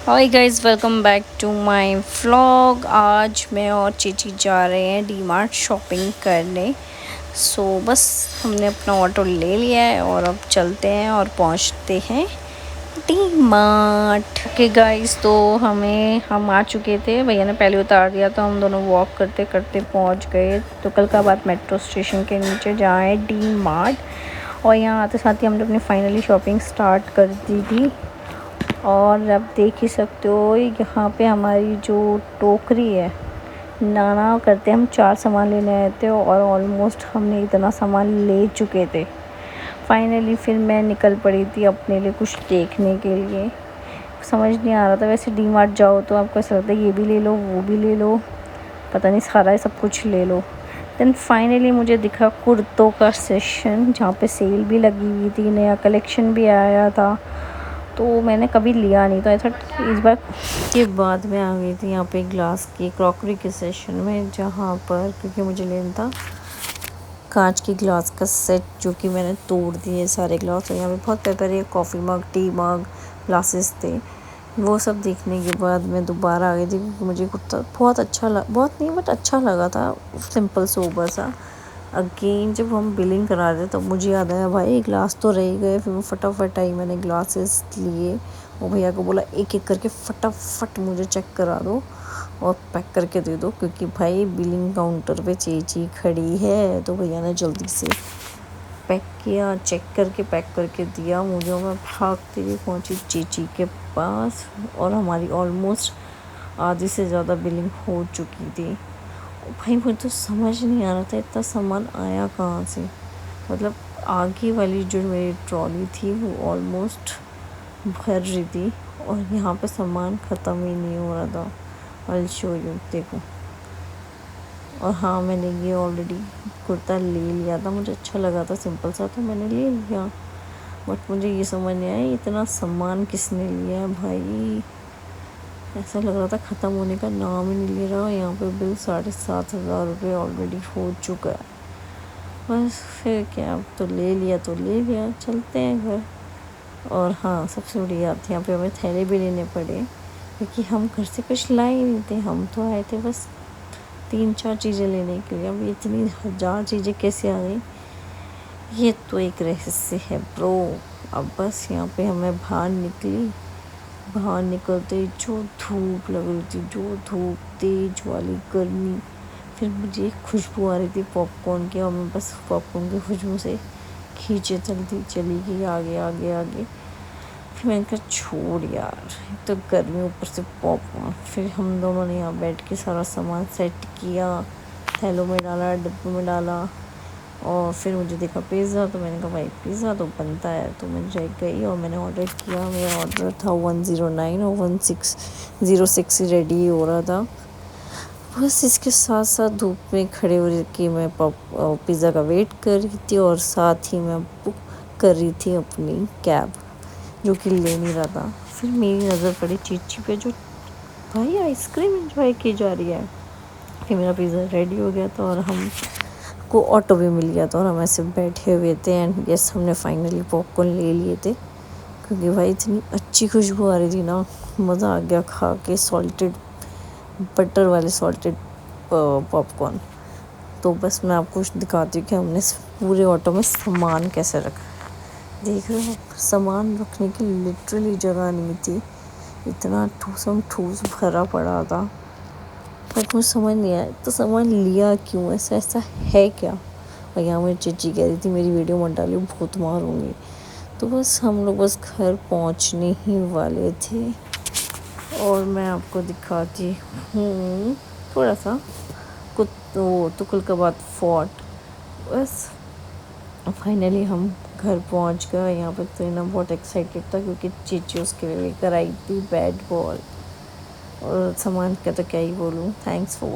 Hi guys, welcome back to my vlog. आज मैं और चीची जा रहे हैं डी मार्ट शॉपिंग करने। बस हमने अपना ऑटो ले लिया है और अब चलते हैं और पहुंचते हैं डी मार्ट के गाइस। तो हम आ चुके थे, भैया ने पहले उतार दिया तो हम दोनों वॉक करते करते पहुंच गए तुगलकाबाद मेट्रो स्टेशन के नीचे जहाँ है डी मार्ट। और यहाँ आते साथ ही हमने अपनी फाइनली शॉपिंग स्टार्ट कर दी थी। और अब देख ही सकते हो यहाँ पे हमारी जो टोकरी है, नाना करते हम 4 सामान लेने आए थे और ऑलमोस्ट हमने इतना सामान ले चुके थे। फाइनली फिर मैं निकल पड़ी थी अपने लिए कुछ देखने के लिए। समझ नहीं आ रहा था, वैसे डी मार्ट जाओ तो आपको ऐसा लगता है ये भी ले लो वो भी ले लो, पता नहीं सारा सब कुछ ले लो। देन फाइनली मुझे दिखा कुर्तों का सेशन जहाँ पे सेल भी लगी हुई थी, नया कलेक्शन भी आया था। तो मैंने कभी लिया नहीं था, ऐसा इस बार के बाद में आ गई थी यहाँ पे ग्लास की क्रॉकरी के सेशन में, जहाँ पर क्योंकि मुझे लेना था कांच की ग्लास का सेट, जो कि मैंने तोड़ दिए सारे ग्लास। और यहाँ पे बहुत प्यारे कॉफ़ी मग, टी मग, ग्लासेस थे। वो सब देखने के बाद मैं दोबारा आ गई थी क्योंकि मुझे कुर्ता बहुत अच्छा बहुत नहीं बट अच्छा लगा था, सिंपल सोबर सा। अगेन जब हम बिलिंग करा रहे थे तब मुझे याद आया भाई ग्लास तो रह गए। फिर मैं फटाफट आई, मैंने ग्लासेस लिए और भैया को बोला एक एक करके फटाफट मुझे चेक करा दो और पैक करके दे दो, क्योंकि भाई बिलिंग काउंटर पे चीची खड़ी है। तो भैया ने जल्दी से पैक किया, चेक करके पैक करके दिया मुझे। मैं भागते हुए पहुंची चीची के पास और हमारी ऑलमोस्ट आधी से ज़्यादा बिलिंग हो चुकी थी। भाई मुझे तो समझ नहीं आ रहा था इतना सामान आया कहाँ से। मतलब आगे वाली जो मेरी ट्रॉली थी वो ऑलमोस्ट भर रही थी और यहाँ पे सामान ख़त्म ही नहीं हो रहा था। आई शो यू, देखो। और हाँ, मैंने ये ऑलरेडी कुर्ता ले लिया था, मुझे अच्छा लगा था सिंपल सा, तो मैंने ले लिया। बट मुझे ये समझ नहीं आया इतना सामान किसने लिया है भाई। ऐसा लग रहा था ख़त्म होने का नाम ही नहीं ले रहा। यहाँ पे बिल 7,500 रुपये ऑलरेडी हो चुका है। बस फिर क्या, अब तो ले लिया तो ले लिया, चलते हैं घर। और हाँ, सबसे बड़ी बात थी यहाँ पे हमें थैले भी लेने पड़े क्योंकि हम घर से कुछ लाए ही नहीं थे। हम तो आए थे बस 3-4 चीज़ें लेने के लिए। अब इतनी 1000 चीज़ें कैसे आ गई, ये तो एक रहस्य है ब्रो। अब बस यहाँ पे हमें बाहर निकलते जो धूप लग रही थी, जो धूप, तेज वाली गर्मी। फिर मुझे एक खुशबू आ रही थी पॉपकॉर्न की और मैं बस पॉपकॉर्न की खुशबू से खींचे चली गई आगे आगे आगे। फिर मैंने कहा छोड़ यार, एक तो गर्मी ऊपर से पॉपकॉर्न। फिर हम दोनों ने यहाँ बैठ के सारा सामान सेट किया, थैलों में डाला, डिब्बों में डाला। और फिर मुझे देखा पिज़्ज़ा, तो मैंने कहा भाई पिज़्ज़ा तो बनता है। तो मैं गई और मैंने ऑर्डर किया। मेरा ऑर्डर था 109 और 1606 रेडी हो रहा था। बस इसके साथ साथ धूप में खड़े हो के मैं पिज़्ज़ा का वेट कर रही थी और साथ ही मैं बुक कर रही थी अपनी कैब, जो कि ले नहीं रहा था। फिर मेरी नज़र पड़ी चीची पे, जो भाई आइसक्रीम एंजॉय की जा रही है। फिर मेरा पिज़्ज़ा रेडी हो गया था और हम को ऑटो भी मिल गया था और हम ऐसे बैठे हुए थे। एंड यस, हमने फाइनली पॉपकॉर्न ले लिए थे क्योंकि भाई इतनी अच्छी खुशबू आ रही थी ना, मज़ा आ गया खा के सॉल्टेड बटर वाले सॉल्टेड पॉपकॉर्न। तो बस मैं आपको दिखाती हूँ कि हमने पूरे ऑटो में सामान कैसे रखा। देख रहे हो, सामान रखने की लिटरली जगह नहीं थी, इतना ठूस भरा पड़ा था। बट मुझे समझ नहीं आया तो सामान लिया क्यों, ऐसा है क्या। और यहाँ मेरी चीची कह रही थी मेरी वीडियो मत डालियो, बहुत मारूंगी। तो बस हम लोग बस घर पहुँचने ही वाले थे और मैं आपको दिखाती हूँ थोड़ा सा तुगलकाबाद फोर्ट। बस फाइनली हम घर पहुँच गए। यहाँ पर तो ना बहुत एक्साइटेड था क्योंकि चीची उसके लिए लेकर आई थी बैट बॉल और सामान का तो क्या ही बोलूँ। Thanks for